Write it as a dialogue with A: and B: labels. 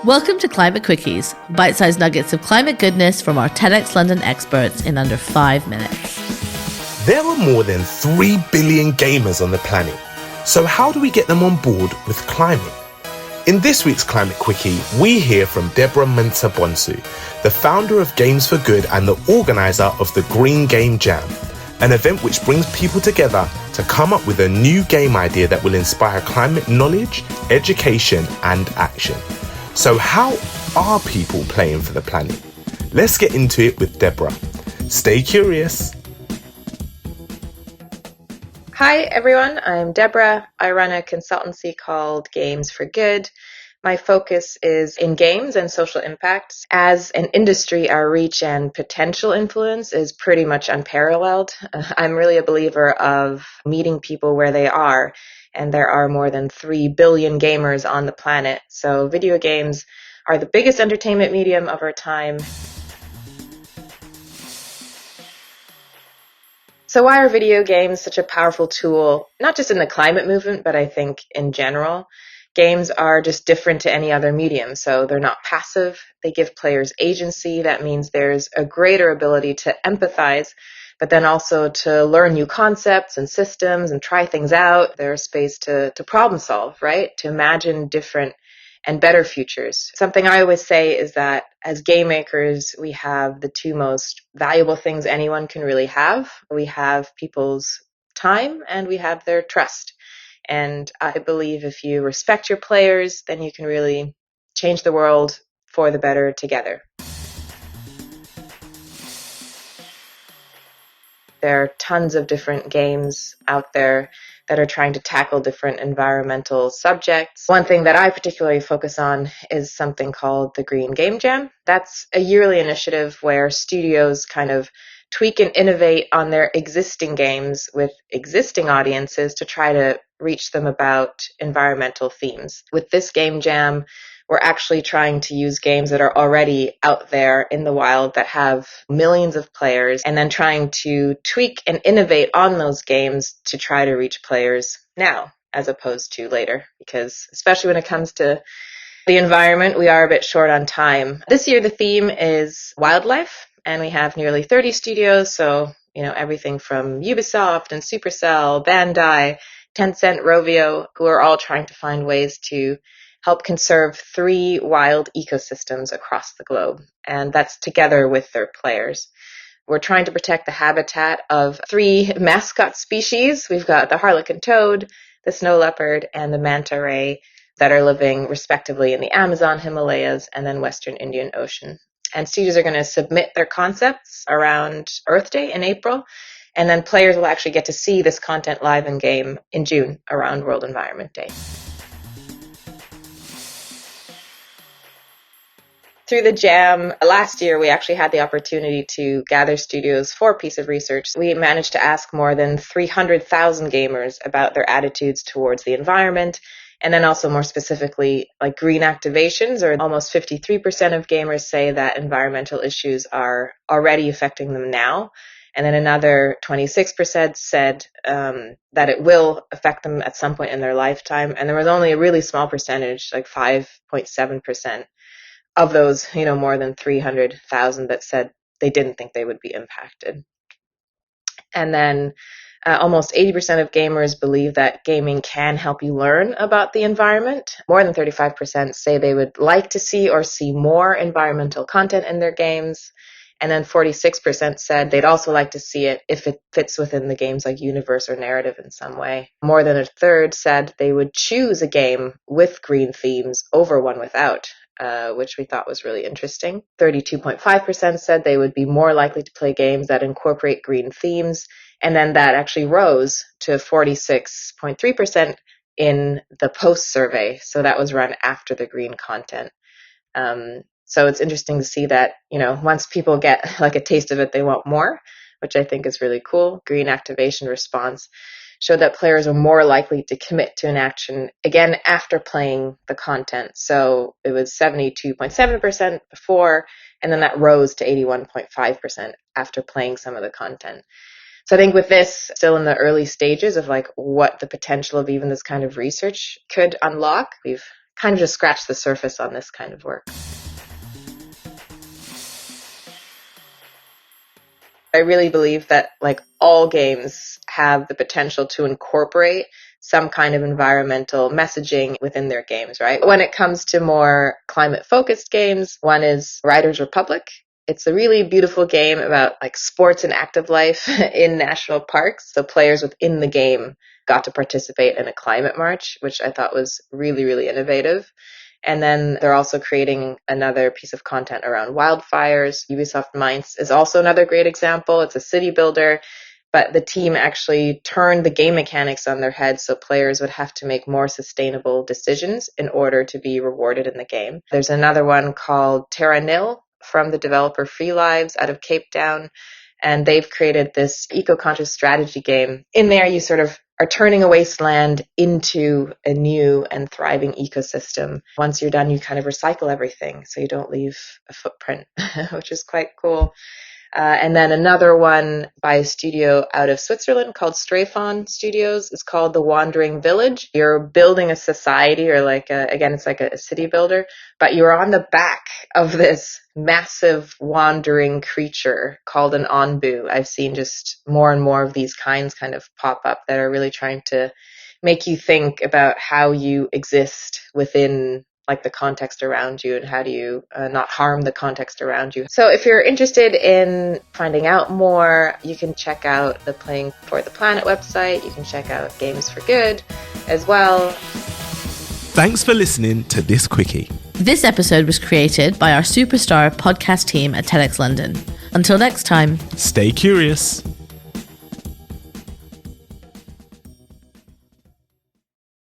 A: Welcome to Climate Quickies, bite-sized nuggets of climate goodness from our TEDxLondon experts in under 5 minutes.
B: There are more than 3 billion gamers on the planet. So how do we get them on board with climate? In this week's Climate Quickie, we hear from Deborah Mensah-Bonsu, the founder of Games for Good and the organizer of the Green Game Jam, an event which brings people together to come up with a new game idea that will inspire climate knowledge, education, and action. So how are people playing for the planet? Let's get into it with Deborah. Stay curious.
C: Hi everyone, I'm Deborah. I run a consultancy called Games for Good. My focus is in games and social impact. As an industry, our reach and potential influence is pretty much unparalleled. I'm really a believer of meeting people where they are, and there are more than 3 billion gamers on the planet. So video games are the biggest entertainment medium of our time. So why are video games such a powerful tool, not just in the climate movement, but I think in general? Games are just different to any other medium, so they're not passive. They give players agency. That means there's a greater ability to empathize, but then also to learn new concepts and systems and try things out. There's space to problem solve, right? To imagine different and better futures. Something I always say is that as game makers, we have the 2 most valuable things anyone can really have. We have people's time and we have their trust. And I believe if you respect your players, then you can really change the world for the better together. There are tons of different games out there that are trying to tackle different environmental subjects. One thing that I particularly focus on is something called the Green Game Jam. That's a yearly initiative where studios kind of tweak and innovate on their existing games with existing audiences to try to reach them about environmental themes. With this game jam, we're actually trying to use games that are already out there in the wild that have millions of players, and then trying to tweak and innovate on those games to try to reach players now as opposed to later. Because especially when it comes to the environment, we are a bit short on time. This year the theme is wildlife, and we have nearly 30 studios, so everything from Ubisoft and Supercell, Bandai, Tencent, Rovio, who are all trying to find ways to help conserve 3 wild ecosystems across the globe, and that's together with their players. We're trying to protect the habitat of 3 mascot species. We've got the harlequin toad, the snow leopard, and the manta ray that are living respectively in the Amazon, Himalayas, and then Western Indian Ocean. And studios are going to submit their concepts around Earth Day in April, and then players will actually get to see this content live in game in June around World Environment Day. Through the jam, last year we actually had the opportunity to gather studios for a piece of research. We managed to ask more than 300,000 gamers about their attitudes towards the environment, and then also more specifically like green activations, or almost 53% of gamers say that environmental issues are already affecting them now. And then another 26% said that it will affect them at some point in their lifetime. And there was only a really small percentage, like 5.7%. Of those, more than 300,000 that said they didn't think they would be impacted. And then almost 80% of gamers believe that gaming can help you learn about the environment. More than 35% say they would like to see or see more environmental content in their games. And then 46% said they'd also like to see it if it fits within the game's universe or narrative in some way. More than a third said they would choose a game with green themes over one without, which we thought was really interesting. 32.5% said they would be more likely to play games that incorporate green themes, and then that actually rose to 46.3% in the post survey. So that was run after the green content. So it's interesting to see that, once people get like a taste of it, they want more, which I think is really cool. Green activation response showed that players are more likely to commit to an action again after playing the content. So it was 72.7% before, and then that rose to 81.5% after playing some of the content. So I think with this still in the early stages of like what the potential of even this kind of research could unlock, we've kind of just scratched the surface on this kind of work. I really believe that like all games have the potential to incorporate some kind of environmental messaging within their games, right? When it comes to more climate-focused games, one is Riders Republic. It's a really beautiful game about like sports and active life in national parks. So players within the game got to participate in a climate march, which I thought was really, really innovative. And then they're also creating another piece of content around wildfires. Ubisoft Mainz is also another great example. It's a city builder, but the team actually turned the game mechanics on their head, so players would have to make more sustainable decisions in order to be rewarded in the game. There's another one called Terra Nil from the developer Free Lives out of Cape Town, and they've created this eco-conscious strategy game. In there, you sort of are turning a wasteland into a new and thriving ecosystem. Once you're done, you kind of recycle everything, so you don't leave a footprint, which is quite cool. And then another one by a studio out of Switzerland called Strafon Studios is called The Wandering Village. You're building a society, or like, it's like a city builder, but you're on the back of this massive wandering creature called an onbu. I've seen just more and more of these kinds kind of pop up that are really trying to make you think about how you exist within like the context around you, and how do you not harm the context around you. So if you're interested in finding out more, you can check out the Playing for the Planet website. You can check out Games for Good as well.
B: Thanks for listening to this quickie.
A: This episode was created by our superstar podcast team at TEDxLondon. Until next time,
B: stay curious.